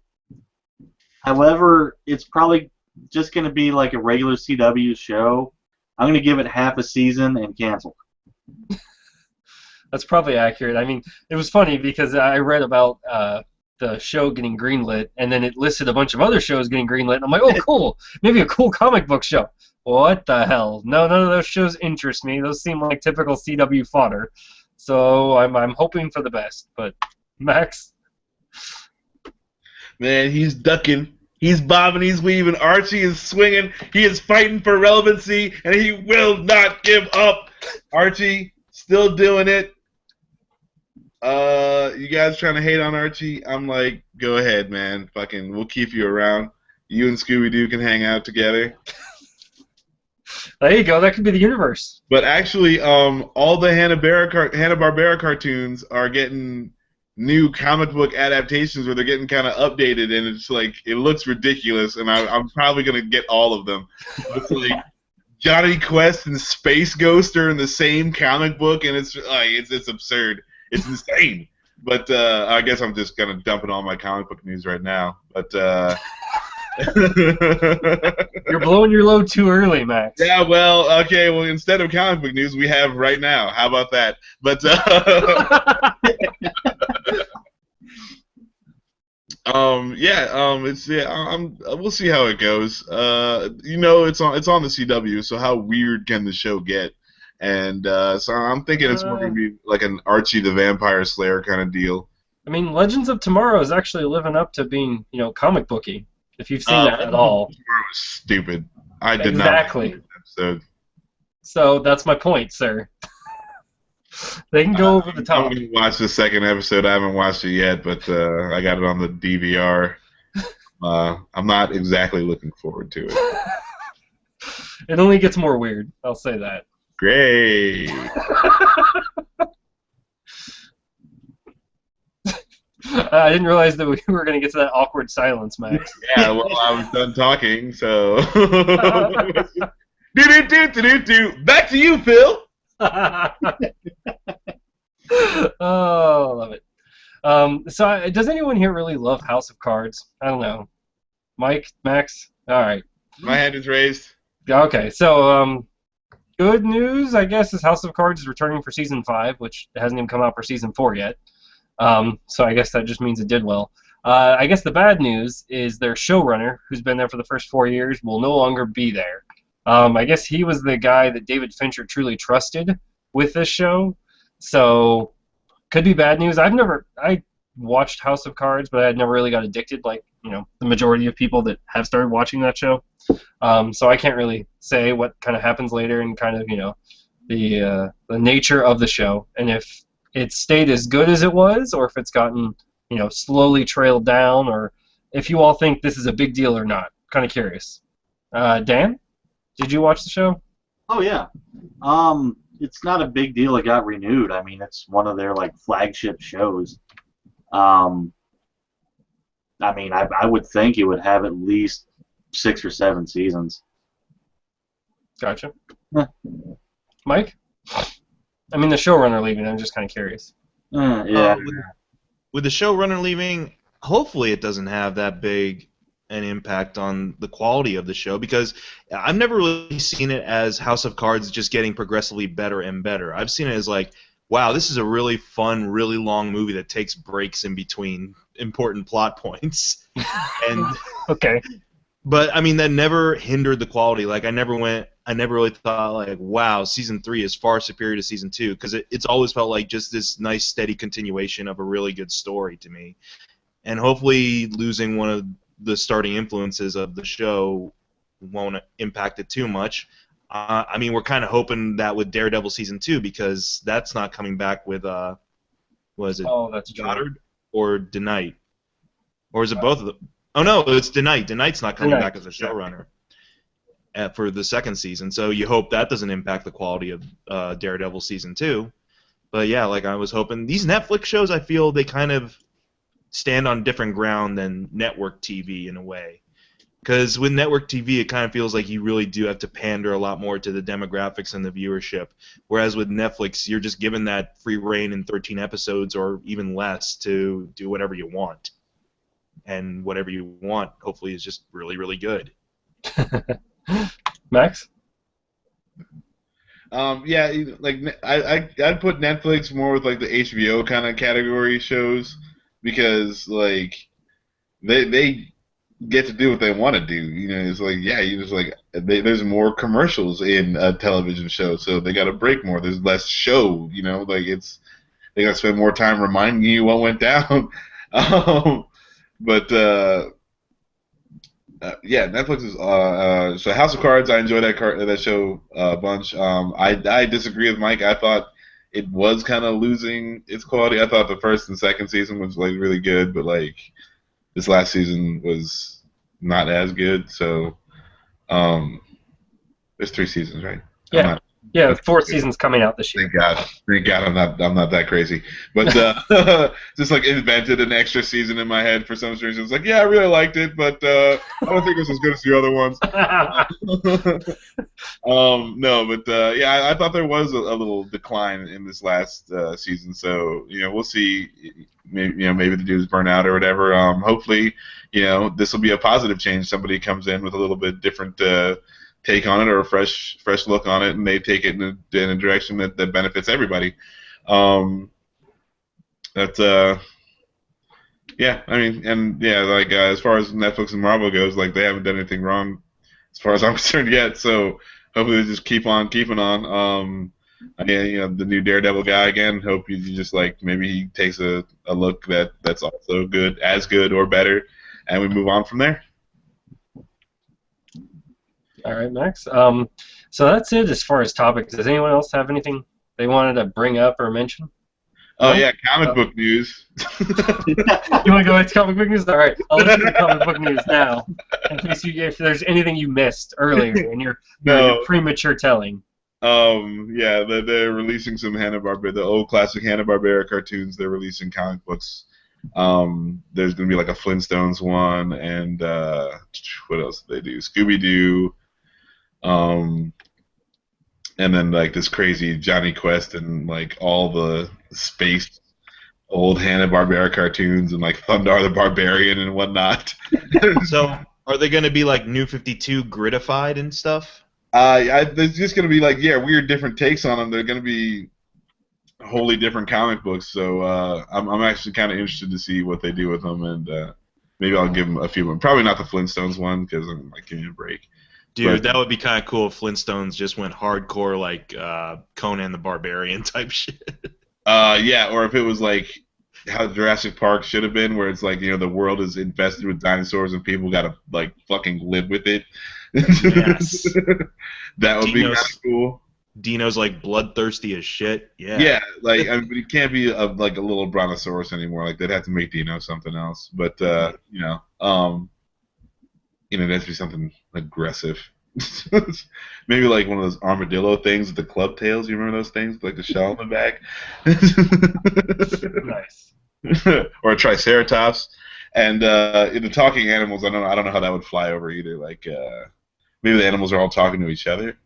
However, it's probably just going to be like a regular CW show. I'm going to give it half a season and cancel. That's probably accurate. I mean, it was funny because I read about the show getting greenlit, and then it listed a bunch of other shows getting greenlit. And I'm like, oh, cool. Maybe a cool comic book show. What the hell? No, none of those shows interest me. Those seem like typical CW fodder. So I'm hoping for the best. But Max? Man, he's ducking. He's bobbing, he's weaving. Archie is swinging. He is fighting for relevancy, and he will not give up. Archie, still doing it. You guys trying to hate on Archie? I'm like, go ahead, man. Fucking, we'll keep you around. You and Scooby-Doo can hang out together. There you go. That could be the universe. But actually, all the Hanna-Barbera cartoons are getting new comic book adaptations where they're getting kind of updated, and it's like it looks ridiculous, and I'm probably gonna get all of them. It's like Johnny Quest and Space Ghost are in the same comic book, and it's like it's absurd. It's insane. But I guess I'm just kind of dumping all my comic book news right now. But you're blowing your load too early, Max. Yeah, well, okay. Well, instead of comic book news, we have right now. How about that? But we'll see how it goes. It's on the CW, so how weird can the show get? And so I'm thinking it's more gonna be like an Archie the Vampire Slayer kind of deal. I mean, Legends of Tomorrow is actually living up to being, comic booky. If you've seen that at all. Tomorrow was stupid. I did exactly. not like the episode. So that's my point, sir. They can go over the top. I'm going to watch the second episode. I haven't watched it yet, but I got it on the DVR. I'm not exactly looking forward to it. It only gets more weird. I'll say that. Great. I didn't realize that we were going to get to that awkward silence, Max. Yeah, well, I was done talking, so. Back to you, Phil. Oh, love it. So, does anyone here really love House of Cards? I don't know. Mike, Max? All right. My hand is raised. Okay, so good news, I guess, is House of Cards is returning for Season 5, which hasn't even come out for Season 4 yet. So I guess that just means it did well. I guess the bad news is their showrunner, who's been there for the first 4 years, will no longer be there. I guess he was the guy that David Fincher truly trusted with this show, so could be bad news. I watched House of Cards, but I had never really got addicted like, the majority of people that have started watching that show. So I can't really say what kind of happens later and kind of, the nature of the show, and if it stayed as good as it was, or if it's gotten, slowly trailed down, or if you all think this is a big deal or not. Kind of curious. Dan, did you watch the show? Oh yeah. It's not a big deal. It got renewed. I mean, it's one of their flagship shows. I mean, I would think it would have at least 6 or 7 seasons. Gotcha. Yeah. Mike? I mean, the showrunner leaving, I'm just kind of curious. Yeah. With the showrunner leaving, hopefully it doesn't have that big an impact on the quality of the show, because I've never really seen it as House of Cards just getting progressively better and better. I've seen it as wow, this is a really fun, really long movie that takes breaks in between important plot points. And okay. But I mean, that never hindered the quality. I never really thought wow, season 3 is far superior to season 2, because it's always felt like just this nice, steady continuation of a really good story to me. And hopefully, losing one of the starting influences of the show won't impact it too much. I mean, we're kind of hoping that with Daredevil season 2, because that's not coming back with what is it? Oh, that's Goddard or DeKnight, or is it both of them? Oh no, it's DeKnight. DeKnight's not coming back as a showrunner for the second season, so you hope that doesn't impact the quality of Daredevil season 2. But yeah, I was hoping, these Netflix shows, I feel they kind of stand on different ground than network TV in a way. Because with network TV, it kind of feels like you really do have to pander a lot more to the demographics and the viewership. Whereas with Netflix, you're just given that free reign in 13 episodes or even less to do whatever you want. And whatever you want, hopefully, is just really, really good. Max? Yeah, like I'd put Netflix more with like the HBO kind of category shows because like they get to do what they want to do. You know, it's like yeah, you just like there's more commercials in a television show, so they got to break more. There's less show. You know, like they got to spend more time reminding you what went down. But yeah, Netflix is so House of Cards. I enjoy that show a bunch. I disagree with Mike. I thought it was kind of losing its quality. I thought the first and second season was like really good, but like this last season was not as good. So there's 3 seasons, right? I'm Yeah. not. Yeah, That's fourth good. season's coming out this year. Thank God, I'm not that crazy. But just like invented an extra season in my head for some reason. It's like, yeah, I really liked it, but I don't think it was as good as the other ones. No, but yeah, I thought there was a little decline in this last season. So we'll see. Maybe the dudes burn out or whatever. Hopefully, this will be a positive change. Somebody comes in with a little bit different take on it or a fresh look on it, and they take it in a direction that benefits everybody. That's yeah, I mean, and yeah, like as far as Netflix and Marvel goes, like they haven't done anything wrong as far as I'm concerned yet. So hopefully they just keep on keeping on. The new Daredevil guy again. Hope you just like maybe he takes a look that's also good, as good or better, and we move on from there. All right, Max. So that's it as far as topics. Does anyone else have anything they wanted to bring up or mention? Oh No? yeah, comic book news. You want to go into comic book news? All right, I'll listen to comic book news now, in case if there's anything you missed earlier in your premature telling. Yeah, they're releasing some Hanna-Barbera, the old classic Hanna-Barbera cartoons. They're releasing comic books. There's gonna be like a Flintstones one, and what else do they do? Scooby-Doo. And then like this crazy Johnny Quest and like all the space old Hanna-Barbera cartoons and like Thundar the Barbarian and whatnot. So are they going to be like New 52 gridified and stuff? There's just going to be like weird different takes on them. They're going to be wholly different comic books. So I'm actually kind of interested to see what they do with them, and maybe I'll give them a few. Probably not the Flintstones one because I'm like giving you a break. Dude, that would be kind of cool if Flintstones just went hardcore, like Conan the Barbarian type shit. Yeah, or if it was like how Jurassic Park should have been, where it's like the world is infested with dinosaurs and people gotta like fucking live with it. Yes. That would be kind of cool. Dino's like bloodthirsty as shit. Yeah. Yeah, like I mean, it can't be like a little brontosaurus anymore. Like they'd have to make Dino something else. But there has to be something aggressive. Maybe like one of those armadillo things with the club tails. You remember those things, like the shell on the back? Nice. Or a triceratops. And in the talking animals, I don't know how that would fly over either. Like maybe the animals are all talking to each other.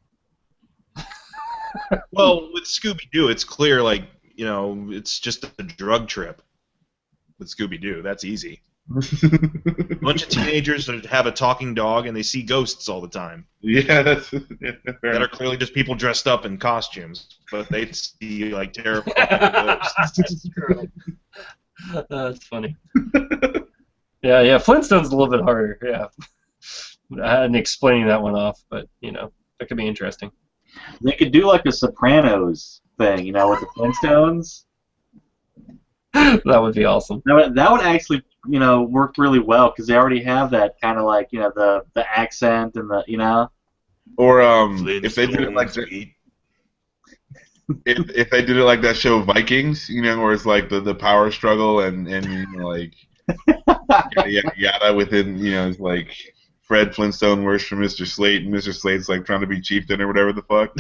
Well, with Scooby-Doo, it's clear, like it's just a drug trip. With Scooby-Doo, that's easy. A bunch of teenagers that have a talking dog and they see ghosts all the time. Yeah, that are clearly just people dressed up in costumes, but they see like terrifying ghosts. That's true. That's funny. Yeah. Flintstone's a little bit harder. Yeah, and explaining that one off, but that could be interesting. They could do like a Sopranos thing, with the Flintstones. That would be awesome. That would actually, work really well because they already have that kind of like, the accent and the, Or if they did it like that, if they did it like that show Vikings, where it's like the power struggle and like yada within, it's like Fred Flintstone works for Mr. Slate and Mr. Slate's like trying to be chieftain or whatever the fuck.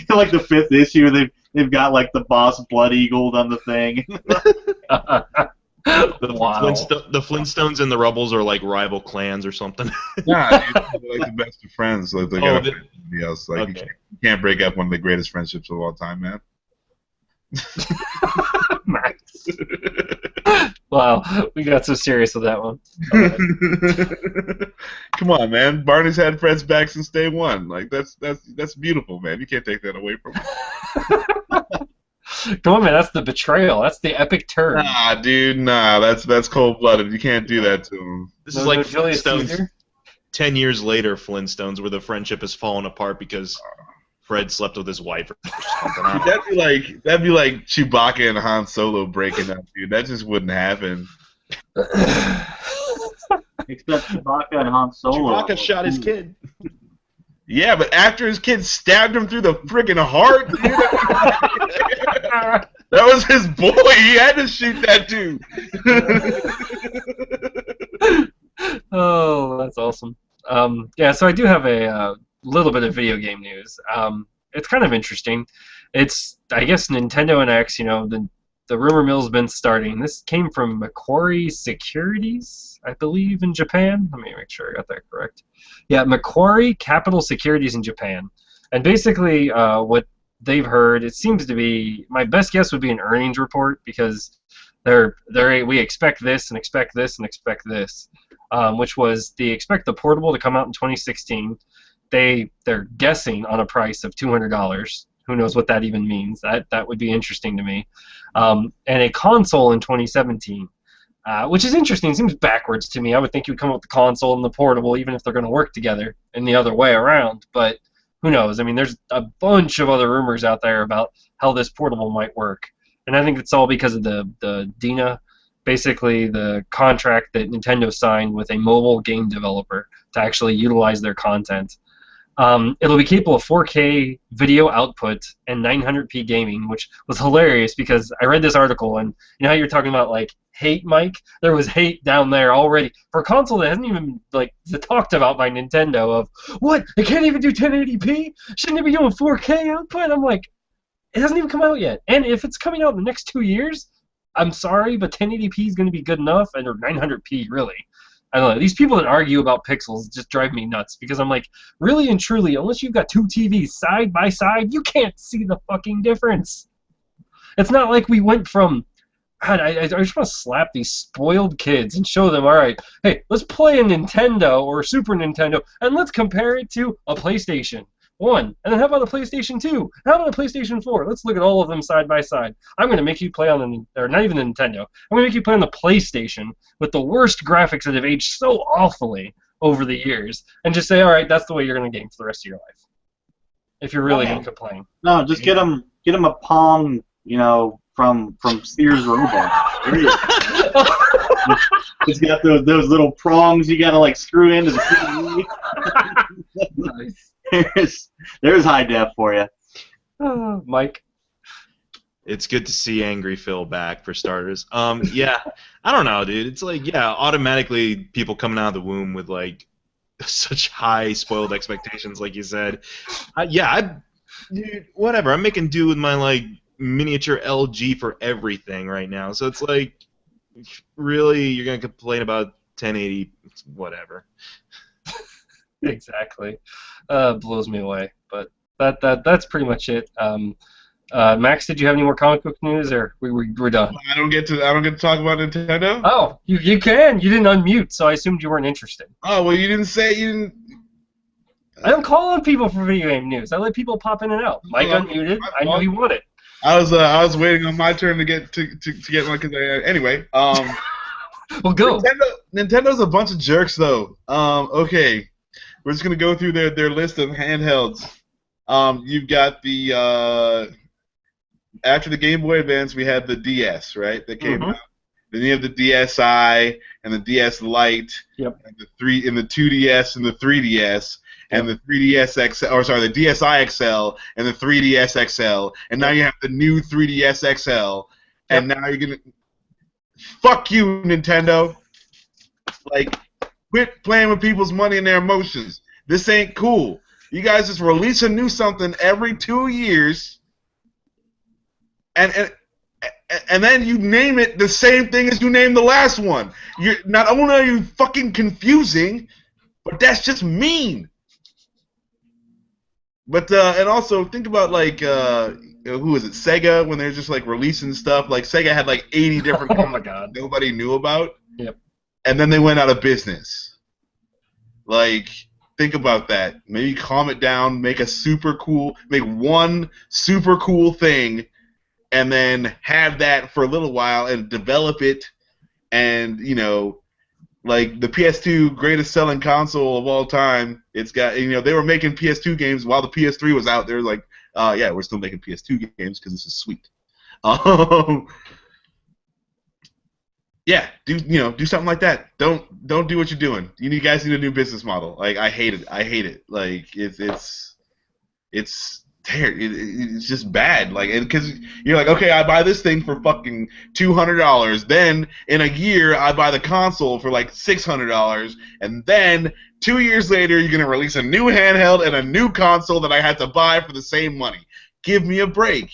Like the 5th issue, they've got like the boss Blood Eagled on the thing. Wow. The Flintstones and the Rebels are like rival clans or something. Yeah, they're like the best of friends. Like they got somebody else. Like okay. You can't break up one of the greatest friendships of all time, man. Max. Wow, we got so serious with that one. Come on, man. Barney's had Fred's back since day one. Like that's beautiful, man. You can't take that away from him. Come on, man. That's the betrayal. That's the epic turn. Nah, dude. Nah, that's cold blooded. You can't do that to him. This is like Julius Flintstones. Caesar? 10 years later, Flintstones, where the friendship has fallen apart because Fred slept with his wife or something. I don't know. That'd be like Chewbacca and Han Solo breaking up, dude. That just wouldn't happen. Except Chewbacca and Han Solo. Chewbacca shot his kid. Yeah, but after his kid stabbed him through the freaking heart, dude, that was his boy. He had to shoot that too. Oh, that's awesome. Yeah, so I do have a little bit of video game news. It's kind of interesting. It's, I guess, Nintendo and X, the rumor mill's been starting. This came from Macquarie Securities, I believe, in Japan. Let me make sure I got that correct. Yeah, Macquarie Capital Securities in Japan. And basically, what they've heard, it seems to be, my best guess would be an earnings report, because we expect this and expect this and expect this, which was they expect the portable to come out in 2016. They're guessing on a price of $200. Who knows what that even means? That would be interesting to me. And a console in 2017, which is interesting. It seems backwards to me. I would think you would come up with the console and the portable, even if they're going to work together, and the other way around. But who knows? I mean, there's a bunch of other rumors out there about how this portable might work. And I think it's all because of the DINA, basically the contract that Nintendo signed with a mobile game developer to actually utilize their content. It'll be capable of 4K video output and 900p gaming, which was hilarious because I read this article, and you know how you're talking about like hate, Mike? There was hate down there already for a console that hasn't even like talked about by Nintendo of what? It can't even do 1080p? Shouldn't it be doing 4K output? I'm like, it hasn't even come out yet. And if it's coming out in the next 2 years, I'm sorry, but 1080p is going to be good enough, and or 900p really. I don't know. These people that argue about pixels just drive me nuts because I'm like, really and truly, unless you've got two TVs side by side, you can't see the fucking difference. It's not like we went from, God, I just want to slap these spoiled kids and show them, all right, hey, let's play a Nintendo or Super Nintendo and let's compare it to a PlayStation 1. And then how about a PlayStation 2? How about a PlayStation 4? Let's look at all of them side by side. I'm going to make you play on the, or not even the Nintendo, I'm going to make you play on the PlayStation with the worst graphics that have aged so awfully over the years, and just say, all right, that's the way you're going to game for the rest of your life. If you're really going to complain. No, just get them a Pong, from Sears Roebuck. It's got those little prongs you got to like screw into the TV. Nice. There's high def for you. Mike? It's good to see Angry Phil back, for starters. Yeah, I don't know, dude. It's like, yeah, automatically people coming out of the womb with, like, such high spoiled expectations, like you said. Dude, whatever. I'm making do with my, like, miniature LG for everything right now. So it's like, really, you're going to complain about 1080, whatever. Exactly. Blows me away. But that's pretty much it. Max, did you have any more comic book news, or we're done? I don't get to talk about Nintendo. Oh, you can. You didn't unmute, so I assumed you weren't interested. Oh well, you didn't. I don't call on people for video game news. I let people pop in and out. Mike unmuted. I knew he wanted. I was waiting on my turn to get one because anyway. Well, go. Nintendo's a bunch of jerks though. Okay, we're just gonna go through their list of handhelds. You've got the after the Game Boy Advance, we had the DS, right? That came out. Then you have the DSi and the DS Lite, and the 2DS and the 3DS, and the 3DS XL, or sorry, the DSi XL and the 3DS XL, and now you have the new 3DS XL, and now you're gonna fuck you, Nintendo. Like, quit playing with people's money and their emotions. This ain't cool. You guys just release a new something every 2 years, and then you name it the same thing as you named the last one. You're not only are you fucking confusing, but that's just mean. But and also think about like who is it? Sega, when they're just like releasing stuff. Like Sega had like 80 different Oh my god. nobody knew about. Yep. And then they went out of business. Like, think about that. Maybe calm it down, make one super cool thing, and then have that for a little while and develop it. And like the PS2 greatest selling console of all time. It's got they were making PS2 games while the PS3 was out. They were like, yeah, we're still making PS2 games because this is sweet. Yeah, do something like that. Don't do what you're doing. You guys need a new business model. Like I hate it. Like it's it's just bad. Like because you're like, okay, I buy this thing for fucking $200. Then in a year I buy the console for like $600, and then 2 years later you're gonna release a new handheld and a new console that I had to buy for the same money. Give me a break.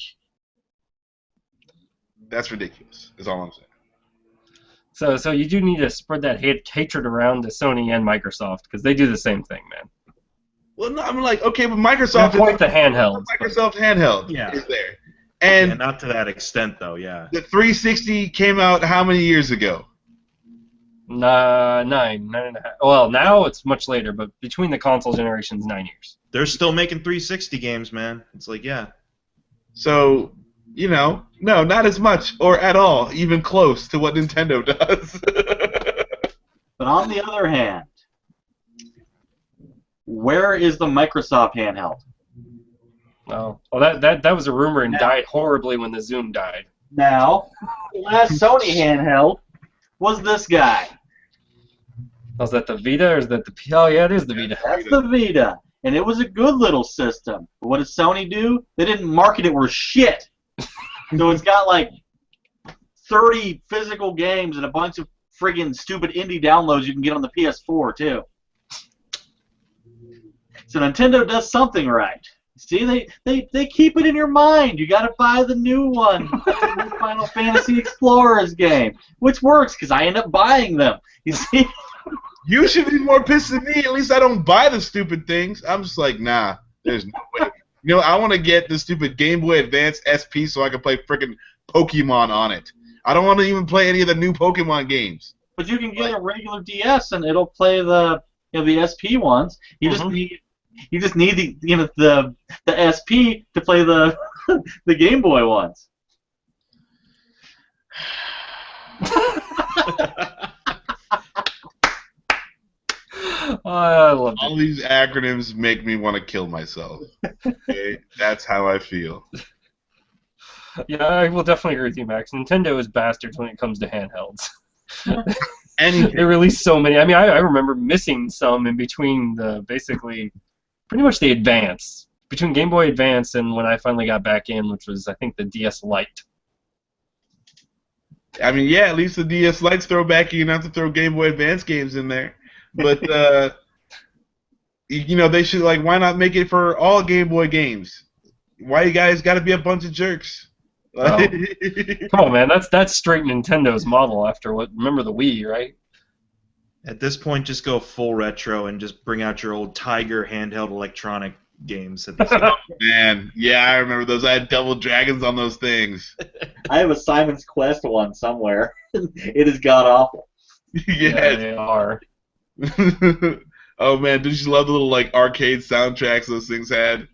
That's ridiculous. Is all I'm saying. So you do need to spread that hatred around to Sony and Microsoft because they do the same thing, man. Well, no, I'm like, okay, but Microsoft point the handheld. Microsoft handheld is there, and not to that extent though. Yeah. The 360 came out how many years ago? 9.5. Well, now it's much later, but between the console generations, 9 years. They're still making 360 games, man. It's like, yeah. So, no, not as much or at all, even close to what Nintendo does. But on the other hand, where is the Microsoft handheld? Oh, well, that was a rumor and died horribly when the Zoom died. Now, the last Sony handheld was this guy. Was that the Vita or is that the... Oh, yeah, it is the Vita. That's the Vita. And it was a good little system. But what did Sony do? They didn't market it worth shit. So it's got like 30 physical games and a bunch of friggin' stupid indie downloads you can get on the PS4 too. So Nintendo does something right. See, they keep it in your mind. You gotta buy the new one, the new Final Fantasy Explorers game, which works because I end up buying them. You see? You should be more pissed than me. At least I don't buy the stupid things. I'm just like, nah, there's no way. I want to get the stupid Game Boy Advance SP so I can play frickin' Pokemon on it. I don't want to even play any of the new Pokemon games. But you can get a regular DS and it'll play the the SP ones. You just need the SP to play the the Game Boy ones. I love it. All these acronyms make me want to kill myself. Okay? That's how I feel. Yeah, I will definitely agree with you, Max. Nintendo is bastards when it comes to handhelds. They released so many. I mean, I remember missing some in between basically pretty much the Advance. Between Game Boy Advance and when I finally got back in, which was, I think, the DS Lite. I mean, yeah, at least the DS Lite's throwback. You don't have to throw Game Boy Advance games in there. But, they should, why not make it for all Game Boy games? Why you guys got to be a bunch of jerks? Oh. Come on, man. That's straight Nintendo's model after remember the Wii, right? At this point, just go full retro and just bring out your old Tiger handheld electronic games. Oh, man. Yeah, I remember those. I had Double Dragons on those things. I have a Simon's Quest one somewhere. It is god-awful. Yeah, they are. Oh man, did you love the little arcade soundtracks those things had?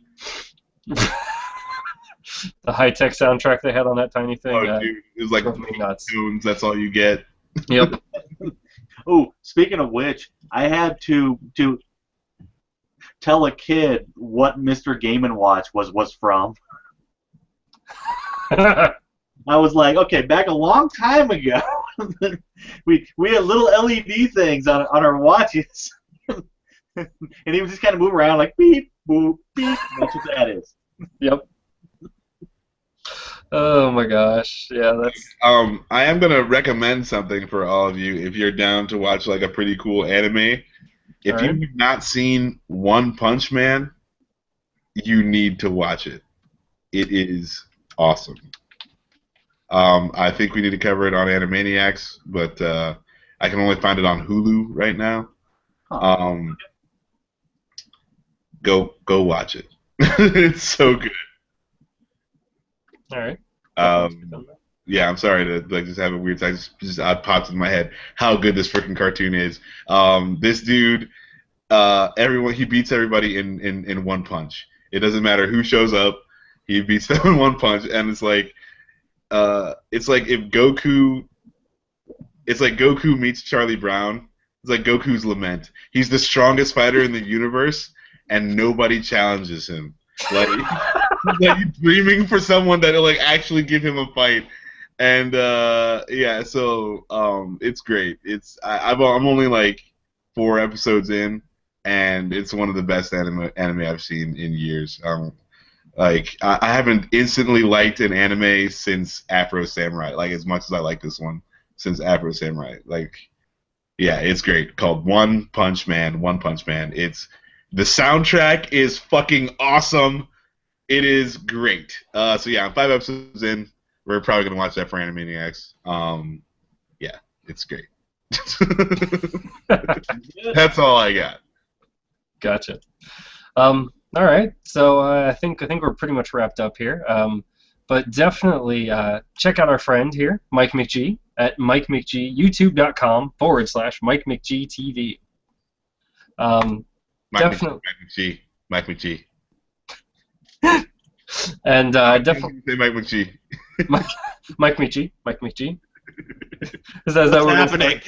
The high-tech soundtrack they had on that tiny thing. Oh, dude, it was like nuts. tunes. That's all you get. Yep. Oh, speaking of which, I had to tell a kid what Mr. Game & Watch was from. I was like, okay, back a long time ago, we had little LED things on our watches, and he would just kind of move around like beep, boop, beep. That's what that is. Yep. Oh my gosh, yeah, that's. I am gonna recommend something for all of you if you're down to watch a pretty cool anime. If you've not seen One Punch Man, you need to watch it. It is awesome. I think we need to cover it on Animaniacs, but I can only find it on Hulu right now. Go watch it. It's so good. All right. Um, yeah, I'm sorry to like just have a weird. I just popped in my head how good this freaking cartoon is. This dude, everyone he beats everybody in one punch. It doesn't matter who shows up, he beats them in one punch, and it's like if Goku, it's like Goku meets Charlie Brown. It's like Goku's lament. He's the strongest fighter in the universe, and nobody challenges him. Like, like dreaming for someone that'll like actually give him a fight. And yeah, so it's great. I'm only like 4 episodes in, and it's one of the best anime I've seen in years. Like I haven't instantly liked an anime since Afro Samurai, like as much as I like this one since Afro Samurai. Like yeah, it's great. Called One Punch Man. One Punch Man. It's the soundtrack is fucking awesome. It is great. So yeah, I'm 5 episodes in. We're probably gonna watch that for Animaniacs. Yeah, it's great. That's all I got. Gotcha. All right, so I think we're pretty much wrapped up here. But definitely check out our friend here, Mike McG, at Mike McG, youtube.com/Mike McG TV. Definitely. Mike McG. And definitely say Mike McG. Mike McG. Mike McG. Is that What's happening?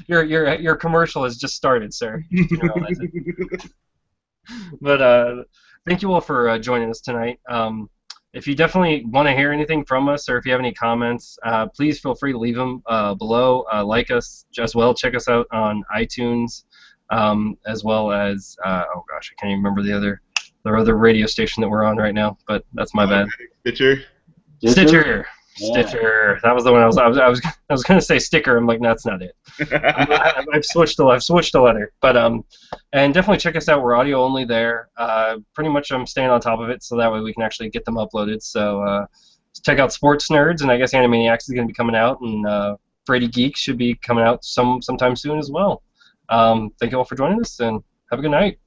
Your commercial has just started, sir. You didn't realize it. But thank you all for joining us tonight. If you definitely want to hear anything from us, or if you have any comments, please feel free to leave them below. Like us as well. Check us out on iTunes, as well as oh gosh, I can't even remember the other radio station that we're on right now. But that's my bad. Stitcher. Stitcher. Yeah. Stitcher. That was the one I was gonna say sticker. I'm like, no, that's not it. I've switched a letter. But and definitely check us out. We're audio only there. Pretty much I'm staying on top of it so that way we can actually get them uploaded. So check out Sports Nerds, and I guess Animaniacs is gonna be coming out, and Brady Geeks should be coming out sometime soon as well. Thank you all for joining us, and have a good night.